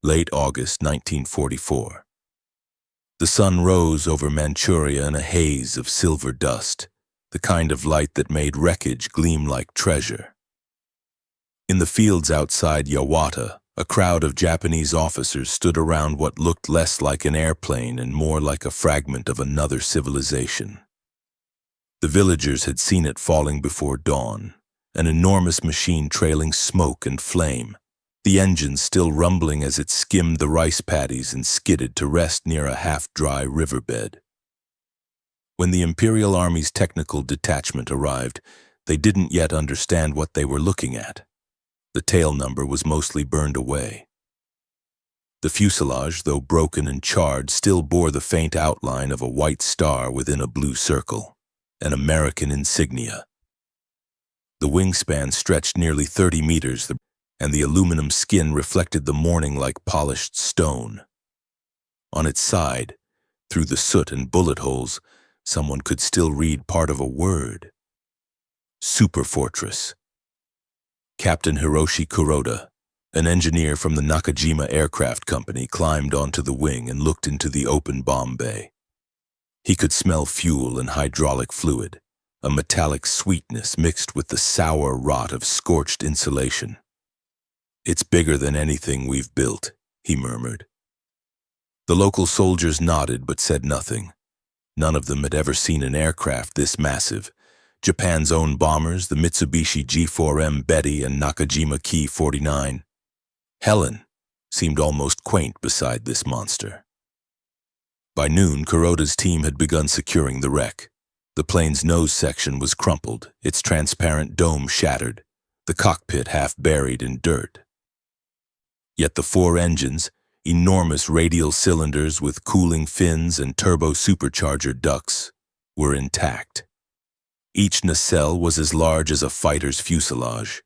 Late August 1944. The sun rose over Manchuria in a haze of silver dust, the kind of light that made wreckage gleam like treasure. In the fields outside Yawata, a crowd of Japanese officers stood around what looked less like an airplane and more like a fragment of another civilization. The villagers had seen it falling before dawn, an enormous machine trailing smoke and flame, the engine still rumbling as it skimmed the rice paddies and skidded to rest near a half-dry riverbed. When the Imperial Army's technical detachment arrived, they didn't yet understand what they were looking at. The tail number was mostly burned away. The fuselage, though broken and charred, still bore the faint outline of a white star within a blue circle, an American insignia. The wingspan stretched nearly 30 meters, and the aluminum skin reflected the morning like polished stone. On its side, through the soot and bullet holes, someone could still read part of a word. Superfortress. Captain Hiroshi Kuroda, an engineer from the Nakajima Aircraft Company, climbed onto the wing and looked into the open bomb bay. He could smell fuel and hydraulic fluid, a metallic sweetness mixed with the sour rot of scorched insulation. "It's bigger than anything we've built," he murmured. The local soldiers nodded but said nothing. None of them had ever seen an aircraft this massive. Japan's own bombers, the Mitsubishi G4M Betty and Nakajima Ki-49. Helen seemed almost quaint beside this monster. By noon, Kuroda's team had begun securing the wreck. The plane's nose section was crumpled, its transparent dome shattered, the cockpit half buried in dirt. Yet the four engines, enormous radial cylinders with cooling fins and turbo supercharger ducts, were intact. Each nacelle was as large as a fighter's fuselage.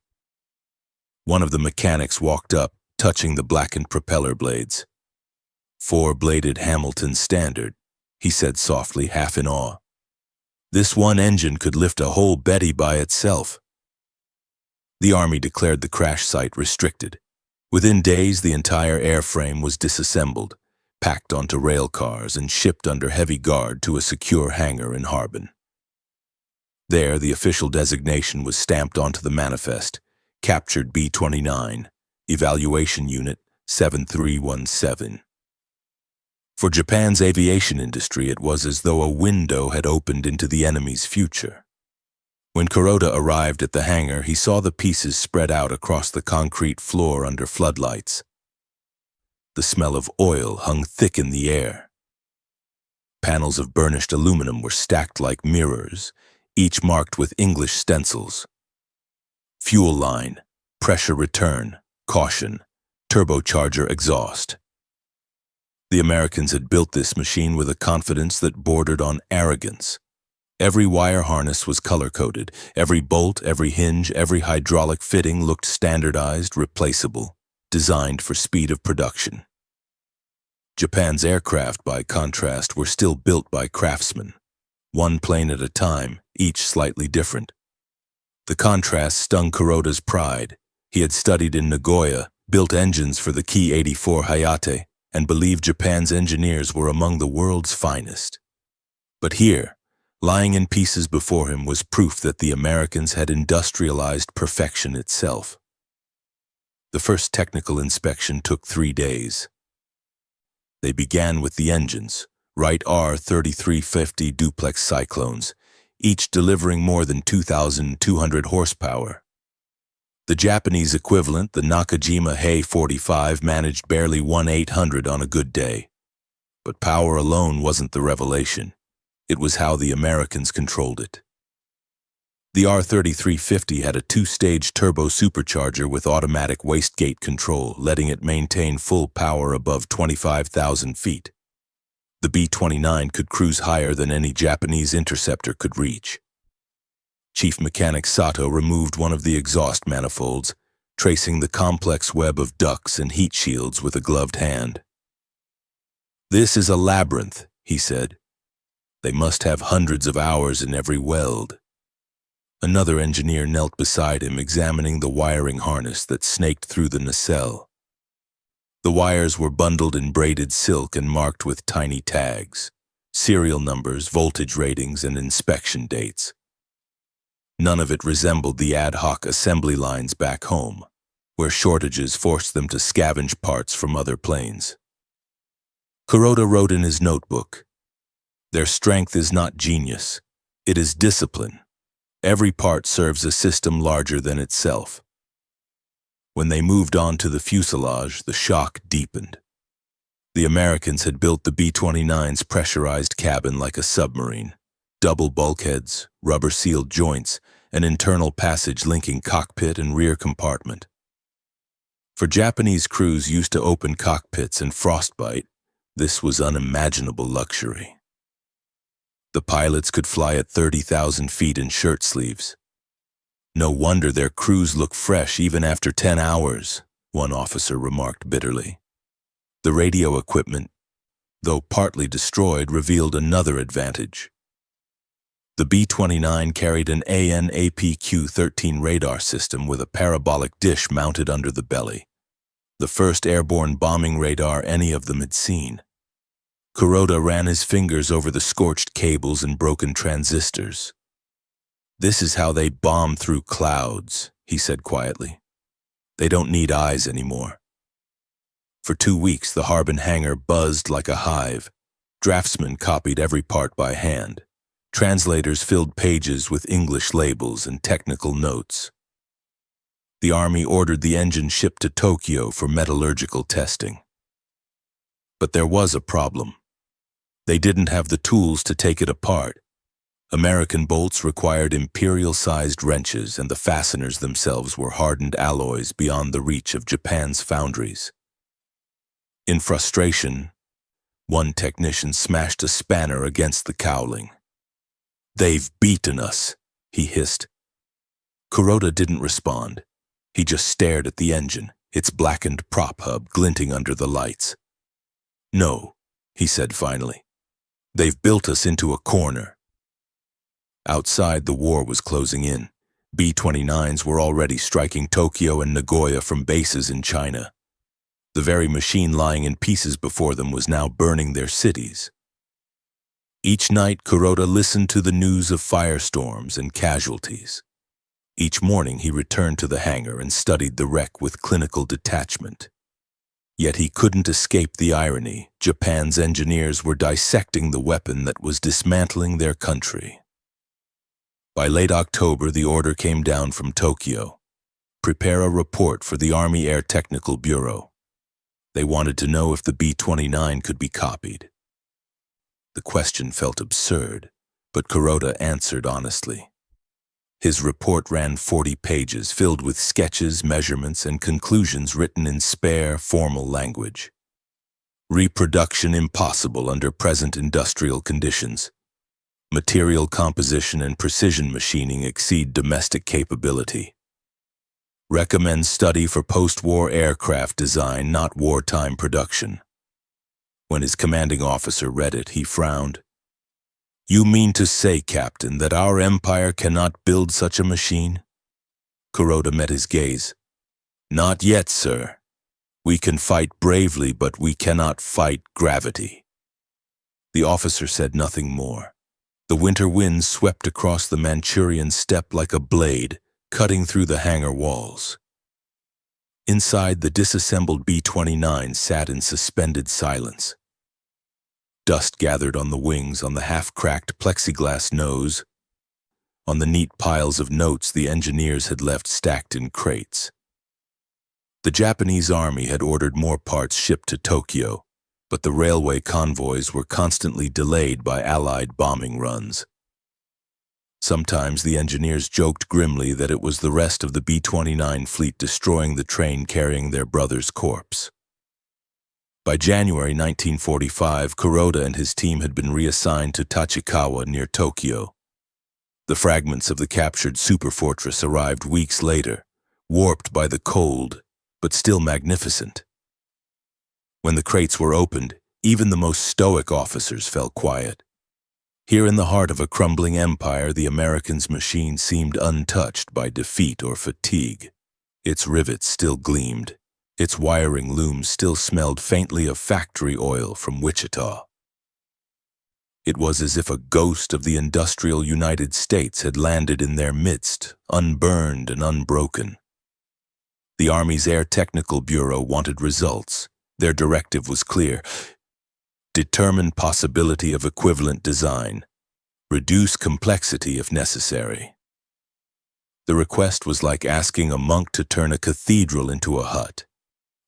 One of the mechanics walked up, touching the blackened propeller blades. "Four-bladed Hamilton Standard," he said softly, half in awe. "This one engine could lift a whole Betty by itself." The Army declared the crash site restricted. Within days, the entire airframe was disassembled, packed onto rail cars, and shipped under heavy guard to a secure hangar in Harbin. There, the official designation was stamped onto the manifest: Captured B-29, Evaluation Unit 7317. For Japan's aviation industry, it was as though a window had opened into the enemy's future. When Kuroda arrived at the hangar, he saw the pieces spread out across the concrete floor under floodlights. The smell of oil hung thick in the air. Panels of burnished aluminum were stacked like mirrors, each marked with English stencils. Fuel line, pressure return, caution, turbocharger exhaust. The Americans had built this machine with a confidence that bordered on arrogance. Every wire harness was color-coded, every bolt, every hinge, every hydraulic fitting looked standardized, replaceable, designed for speed of production. Japan's aircraft, by contrast, were still built by craftsmen, one plane at a time, each slightly different. The contrast stung Kuroda's pride. He had studied in Nagoya, built engines for the Ki-84 Hayate, and believed Japan's engineers were among the world's finest. But here, lying in pieces before him, was proof that the Americans had industrialized perfection itself. The first technical inspection took 3 days. They began with the engines, Wright R-3350 duplex cyclones, each delivering more than 2,200 horsepower. The Japanese equivalent, the Nakajima Hei-45, managed barely 1/800 on a good day. But power alone wasn't the revelation. It was how the Americans controlled it. The R-3350 had a 2-stage turbo supercharger with automatic wastegate control, letting it maintain full power above 25,000 feet. The B-29 could cruise higher than any Japanese interceptor could reach. Chief Mechanic Sato removed one of the exhaust manifolds, tracing the complex web of ducts and heat shields with a gloved hand. "This is a labyrinth," he said. "They must have hundreds of hours in every weld." Another engineer knelt beside him, examining the wiring harness that snaked through the nacelle. The wires were bundled in braided silk and marked with tiny tags, serial numbers, voltage ratings, and inspection dates. None of it resembled the ad hoc assembly lines back home, where shortages forced them to scavenge parts from other planes. Kuroda wrote in his notebook, "Their strength is not genius, it is discipline. Every part serves a system larger than itself." When they moved on to the fuselage, the shock deepened. The Americans had built the B-29's pressurized cabin like a submarine. Double bulkheads, rubber-sealed joints, an internal passage linking cockpit and rear compartment. For Japanese crews used to open cockpits and frostbite, this was unimaginable luxury. The pilots could fly at 30,000 feet in shirt sleeves. "No wonder their crews look fresh even after 10 hours, one officer remarked bitterly. The radio equipment, though partly destroyed, revealed another advantage. The B-29 carried an AN/APQ-13 radar system with a parabolic dish mounted under the belly, the first airborne bombing radar any of them had seen. Kuroda ran his fingers over the scorched cables and broken transistors. "This is how they bomb through clouds," he said quietly. "They don't need eyes anymore." For 2 weeks, the Harbin hangar buzzed like a hive. Draftsmen copied every part by hand. Translators filled pages with English labels and technical notes. The Army ordered the engine shipped to Tokyo for metallurgical testing. But there was a problem. They didn't have the tools to take it apart. American bolts required imperial-sized wrenches, and the fasteners themselves were hardened alloys beyond the reach of Japan's foundries. In frustration, one technician smashed a spanner against the cowling. "They've beaten us," he hissed. Kuroda didn't respond. He just stared at the engine, its blackened prop hub glinting under the lights. "No," he said finally. "They've built us into a corner." Outside, the war was closing in. B-29s were already striking Tokyo and Nagoya from bases in China. The very machine lying in pieces before them was now burning their cities. Each night, Kuroda listened to the news of firestorms and casualties. Each morning, he returned to the hangar and studied the wreck with clinical detachment. Yet he couldn't escape the irony. Japan's engineers were dissecting the weapon that was dismantling their country. By late October, the order came down from Tokyo. Prepare a report for the Army Air Technical Bureau. They wanted to know if the B-29 could be copied. The question felt absurd, but Kuroda answered honestly. His report ran 40 pages, filled with sketches, measurements, and conclusions written in spare, formal language. Reproduction impossible under present industrial conditions. Material composition and precision machining exceed domestic capability. Recommends study for post-war aircraft design, not wartime production. When his commanding officer read it, he frowned. "You mean to say, Captain, that our empire cannot build such a machine?" Kuroda met his gaze. "Not yet, sir. We can fight bravely, but we cannot fight gravity." The officer said nothing more. The winter wind swept across the Manchurian steppe like a blade, cutting through the hangar walls. Inside, the disassembled B-29 sat in suspended silence. Dust gathered on the wings, on the half-cracked plexiglass nose, on the neat piles of notes the engineers had left stacked in crates. The Japanese army had ordered more parts shipped to Tokyo, but the railway convoys were constantly delayed by Allied bombing runs. Sometimes the engineers joked grimly that it was the rest of the B-29 fleet destroying the train carrying their brother's corpse. By January 1945, Kuroda and his team had been reassigned to Tachikawa near Tokyo. The fragments of the captured Superfortress arrived weeks later, warped by the cold, but still magnificent. When the crates were opened, even the most stoic officers fell quiet. Here in the heart of a crumbling empire, the Americans' machine seemed untouched by defeat or fatigue. Its rivets still gleamed, Its wiring looms still smelled faintly of factory oil from Wichita. It was as if a ghost of the industrial United States had landed in their midst, unburned and unbroken. The Army's Air Technical Bureau wanted results. Their directive was clear. Determine possibility of equivalent design. Reduce complexity if necessary. The request was like asking a monk to turn a cathedral into a hut.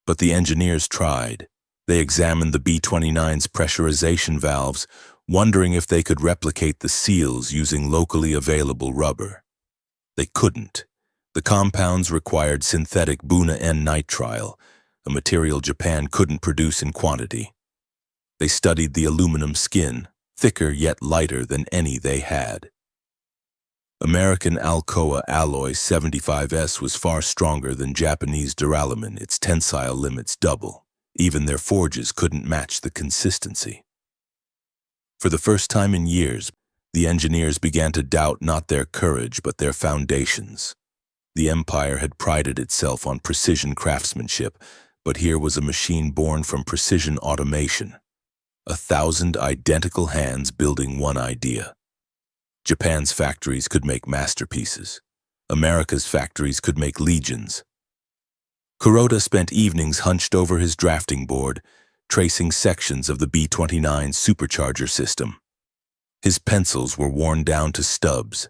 But the engineers tried. They examined the B-29's pressurization valves, wondering if they could replicate the seals using locally available rubber. They couldn't. The compounds required synthetic Buna N-nitrile, a material Japan couldn't produce in quantity. They studied the aluminum skin, thicker yet lighter than any they had. American Alcoa Alloy 75S was far stronger than Japanese duralumin, its tensile limits double. Even their forges couldn't match the consistency. For the first time in years, the engineers began to doubt not their courage but their foundations. The empire had prided itself on precision craftsmanship, but here was a machine born from precision automation. 1,000 identical hands building one idea. Japan's factories could make masterpieces. America's factories could make legions. Kuroda spent evenings hunched over his drafting board, tracing sections of the B-29 supercharger system. His pencils were worn down to stubs.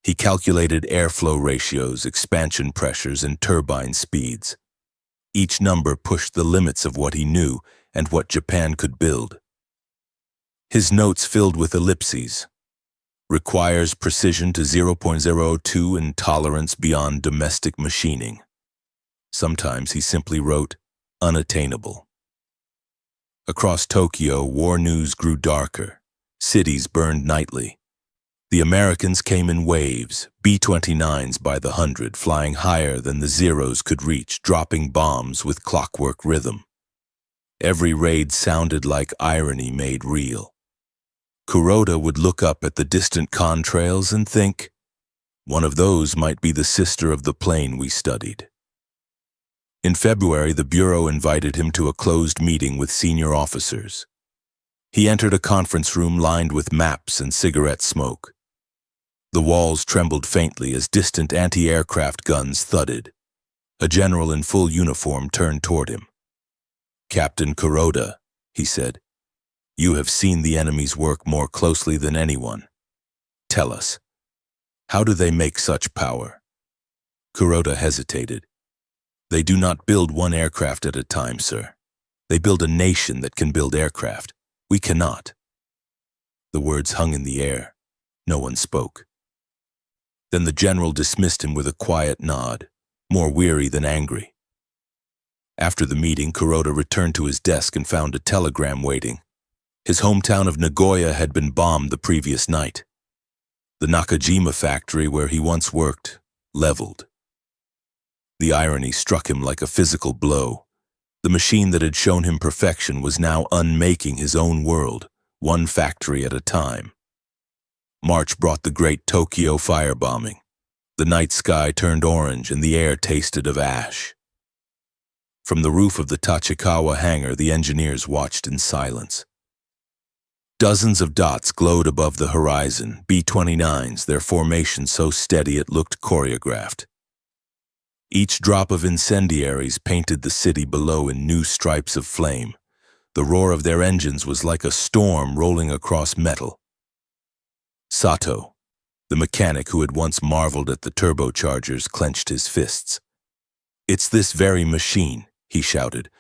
He calculated airflow ratios, expansion pressures, and turbine speeds. Each number pushed the limits of what he knew and what Japan could build. His notes filled with ellipses. Requires precision to 0.02 and tolerance beyond domestic machining. Sometimes he simply wrote, unattainable. Across Tokyo, war news grew darker. Cities burned nightly. The Americans came in waves, B-29s by the hundred, flying higher than the Zeros could reach, dropping bombs with clockwork rhythm. Every raid sounded like irony made real. Kuroda would look up at the distant contrails and think, one of those might be the sister of the plane we studied. In February, the Bureau invited him to a closed meeting with senior officers. He entered a conference room lined with maps and cigarette smoke. The walls trembled faintly as distant anti-aircraft guns thudded. A general in full uniform turned toward him. "Captain Kuroda," he said, "you have seen the enemy's work more closely than anyone. Tell us, how do they make such power?" Kuroda hesitated. "They do not build one aircraft at a time, sir. They build a nation that can build aircraft. We cannot." The words hung in the air. No one spoke. Then the general dismissed him with a quiet nod, more weary than angry. After the meeting, Kuroda returned to his desk and found a telegram waiting. His hometown of Nagoya had been bombed the previous night. The Nakajima factory where he once worked, leveled. The irony struck him like a physical blow. The machine that had shown him perfection was now unmaking his own world, one factory at a time. March brought the great Tokyo firebombing. The night sky turned orange and the air tasted of ash. From the roof of the Tachikawa hangar, the engineers watched in silence. Dozens of dots glowed above the horizon, B-29s, their formation so steady it looked choreographed. Each drop of incendiaries painted the city below in new stripes of flame. The roar of their engines was like a storm rolling across metal. Sato, the mechanic who had once marveled at the turbochargers, clenched his fists. "It's this very machine," he shouted.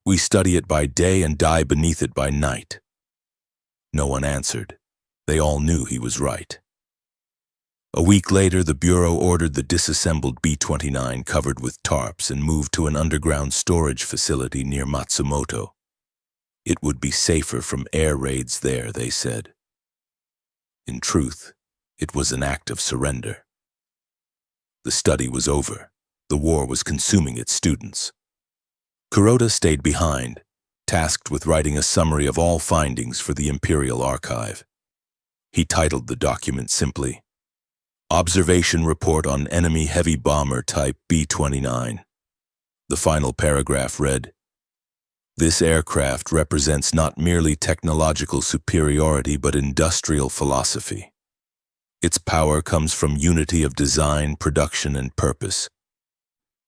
"We study it by day and die beneath it by night." No one answered. They all knew he was right. A week later, the Bureau ordered the disassembled B-29 covered with tarps and moved to an underground storage facility near Matsumoto. It would be safer from air raids there, they said. In truth, it was an act of surrender. The study was over. The war was consuming its students. Kuroda stayed behind, tasked with writing a summary of all findings for the Imperial Archive. He titled the document simply, "Observation Report on Enemy Heavy Bomber Type B-29." The final paragraph read, "This aircraft represents not merely technological superiority but industrial philosophy. Its power comes from unity of design, production, and purpose.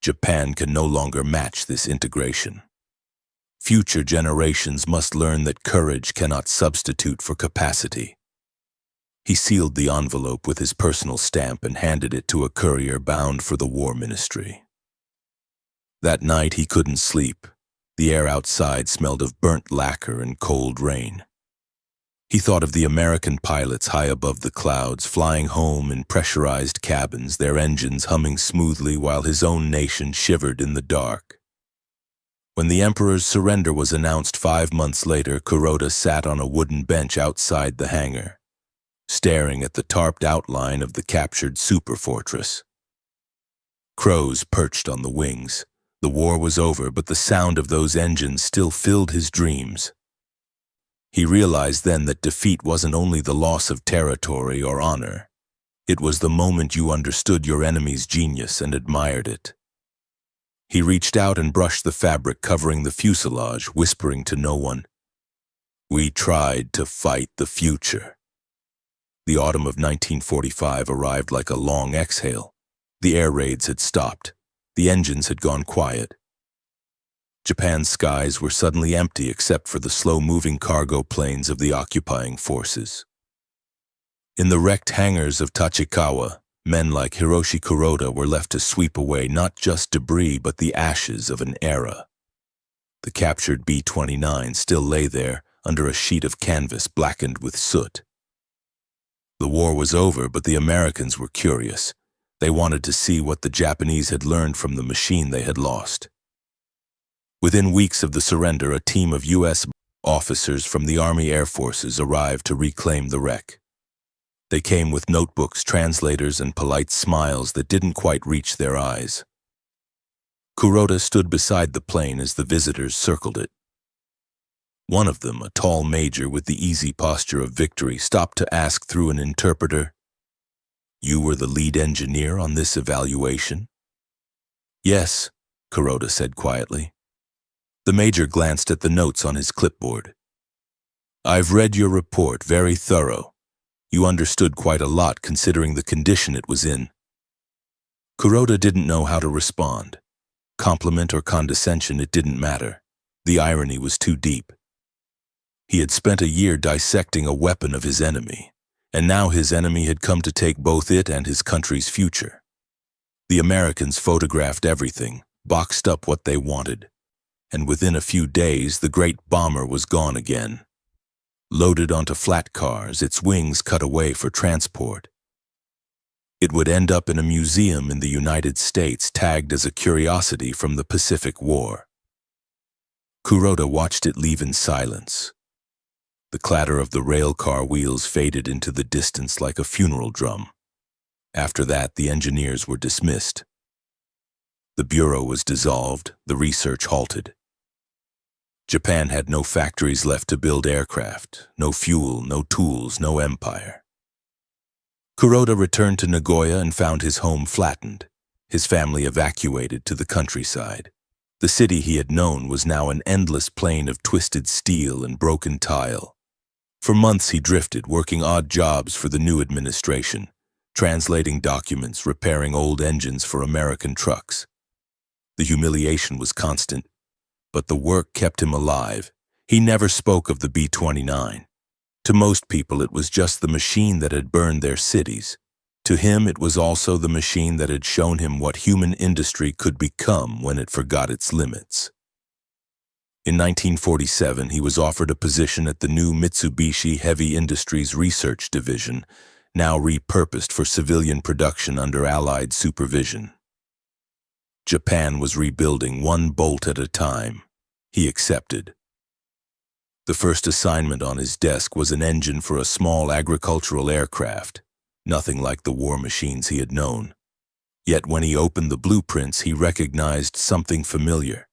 Japan can no longer match this integration. Future generations must learn that courage cannot substitute for capacity." He sealed the envelope with his personal stamp and handed it to a courier bound for the War Ministry. That night he couldn't sleep. The air outside smelled of burnt lacquer and cold rain. He thought of the American pilots high above the clouds, flying home in pressurized cabins, their engines humming smoothly while his own nation shivered in the dark. When the Emperor's surrender was announced 5 months later, Kuroda sat on a wooden bench outside the hangar, staring at the tarped outline of the captured Superfortress. Crows perched on the wings. The war was over, but the sound of those engines still filled his dreams. He realized then that defeat wasn't only the loss of territory or honor. It was the moment you understood your enemy's genius and admired it. He reached out and brushed the fabric covering the fuselage, whispering to no one, "We tried to fight the future." The autumn of 1945 arrived like a long exhale. The air raids had stopped. The engines had gone quiet. Japan's skies were suddenly empty except for the slow-moving cargo planes of the occupying forces. In the wrecked hangars of Tachikawa, men like Hiroshi Kuroda were left to sweep away not just debris but the ashes of an era. The captured B-29 still lay there under a sheet of canvas blackened with soot. The war was over, but the Americans were curious. They wanted to see what the Japanese had learned from the machine they had lost. Within weeks of the surrender, a team of U.S. officers from the Army Air Forces arrived to reclaim the wreck. They came with notebooks, translators, and polite smiles that didn't quite reach their eyes. Kuroda stood beside the plane as the visitors circled it. One of them, a tall major with the easy posture of victory, stopped to ask through an interpreter, "You were the lead engineer on this evaluation?" "Yes," Kuroda said quietly. The major glanced at the notes on his clipboard. "I've read your report, very thorough. You understood quite a lot considering the condition it was in." Kuroda didn't know how to respond. Compliment or condescension, it didn't matter. The irony was too deep. He had spent a year dissecting a weapon of his enemy, and now his enemy had come to take both it and his country's future. The Americans photographed everything, boxed up what they wanted, and within a few days the great bomber was gone again. Loaded onto flat cars, its wings cut away for transport. It would end up in a museum in the United States, tagged as a curiosity from the Pacific War. Kuroda watched it leave in silence. The clatter of the rail car wheels faded into the distance like a funeral drum. After that, the engineers were dismissed. The bureau was dissolved, the research halted. Japan had no factories left to build aircraft, no fuel, no tools, no empire. Kuroda returned to Nagoya and found his home flattened, his family evacuated to the countryside. The city he had known was now an endless plain of twisted steel and broken tile. For months he drifted, working odd jobs for the new administration, translating documents, repairing old engines for American trucks. The humiliation was constant, but the work kept him alive. He never spoke of the B-29. To most people, it was just the machine that had burned their cities. To him, it was also the machine that had shown him what human industry could become when it forgot its limits. In 1947, he was offered a position at the new Mitsubishi Heavy Industries Research Division, now repurposed for civilian production under Allied supervision. Japan was rebuilding one bolt at a time. He accepted. The first assignment on his desk was an engine for a small agricultural aircraft, nothing like the war machines he had known. Yet when he opened the blueprints, he recognized something familiar.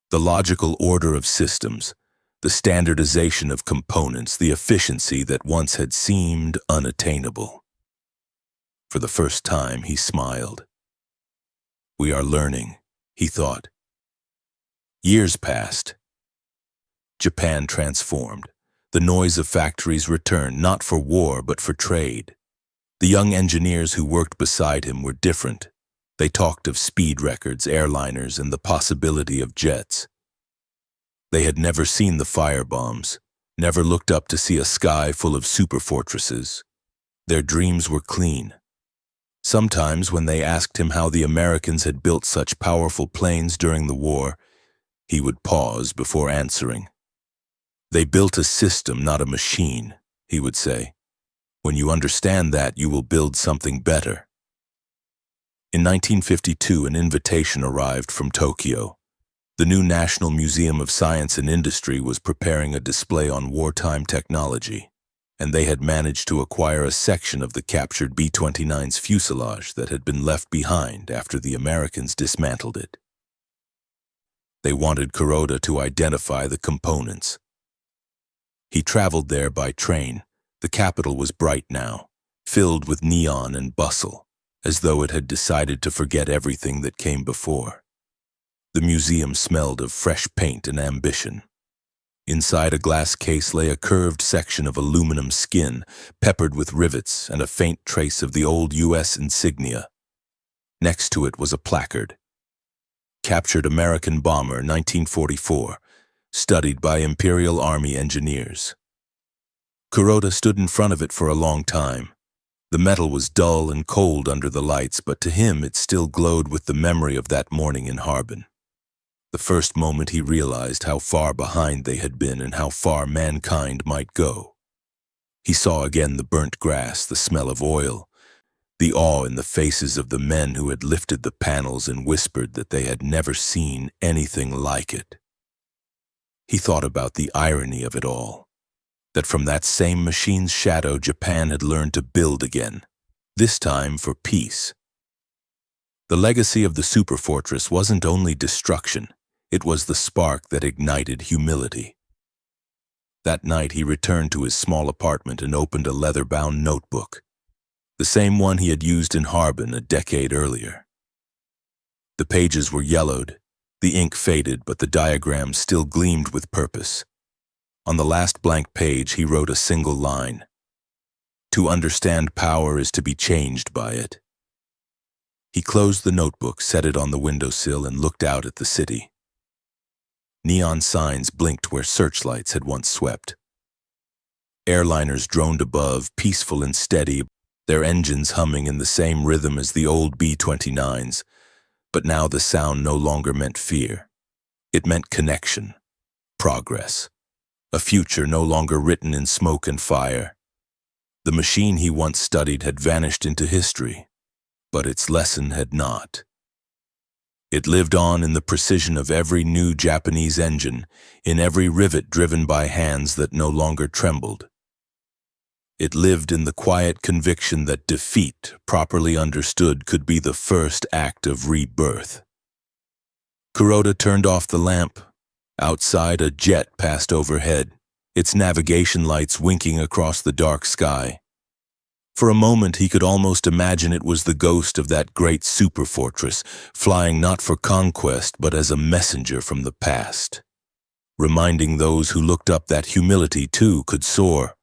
The logical order of systems, the standardization of components, the efficiency that once had seemed unattainable. For the first time, he smiled. "We are learning," he thought. Years passed. Japan transformed. The noise of factories returned, not for war but for trade. The young engineers who worked beside him were different. They talked of speed records, airliners, and the possibility of jets. They had never seen the firebombs, never looked up to see a sky full of superfortresses. Their dreams were clean. Sometimes when they asked him how the Americans had built such powerful planes during the war, he would pause before answering. "They built a system, not a machine," he would say. "When you understand that, you will build something better." In 1952, an invitation arrived from Tokyo. The new National Museum of Science and Industry was preparing a display on wartime technology, and they had managed to acquire a section of the captured B-29's fuselage that had been left behind after the Americans dismantled it. They wanted Kuroda to identify the components. He traveled there by train. The capital was bright now, filled with neon and bustle, as though it had decided to forget everything that came before. The museum smelled of fresh paint and ambition. Inside a glass case lay a curved section of aluminum skin, peppered with rivets and a faint trace of the old U.S. insignia. Next to it was a placard. "Captured American Bomber, 1944, studied by Imperial Army engineers." Kuroda stood in front of it for a long time. The metal was dull and cold under the lights, but to him it still glowed with the memory of that morning in Harbin. The first moment he realized how far behind they had been and how far mankind might go. He saw again the burnt grass, the smell of oil, the awe in the faces of the men who had lifted the panels and whispered that they had never seen anything like it. He thought about the irony of it all, that from that same machine's shadow Japan had learned to build again, this time for peace. The legacy of the Superfortress wasn't only destruction, it was the spark that ignited humility. That night he returned to his small apartment and opened a leather-bound notebook, the same one he had used in Harbin a decade earlier. The pages were yellowed, the ink faded, but the diagrams still gleamed with purpose. On the last blank page he wrote a single line: "To understand power is to be changed by it." He closed the notebook, set it on the windowsill, and looked out at the city. Neon signs blinked where searchlights had once swept. Airliners droned above, peaceful and steady, their engines humming in the same rhythm as the old B-29s, but now the sound no longer meant fear. It meant connection, progress, a future no longer written in smoke and fire. The machine he once studied had vanished into history, but its lesson had not. It lived on in the precision of every new Japanese engine, in every rivet driven by hands that no longer trembled. It lived in the quiet conviction that defeat, properly understood, could be the first act of rebirth. Kuroda turned off the lamp. Outside, a jet passed overhead, its navigation lights winking across the dark sky. For a moment he could almost imagine it was the ghost of that great superfortress, flying not for conquest but as a messenger from the past, reminding those who looked up that humility too could soar,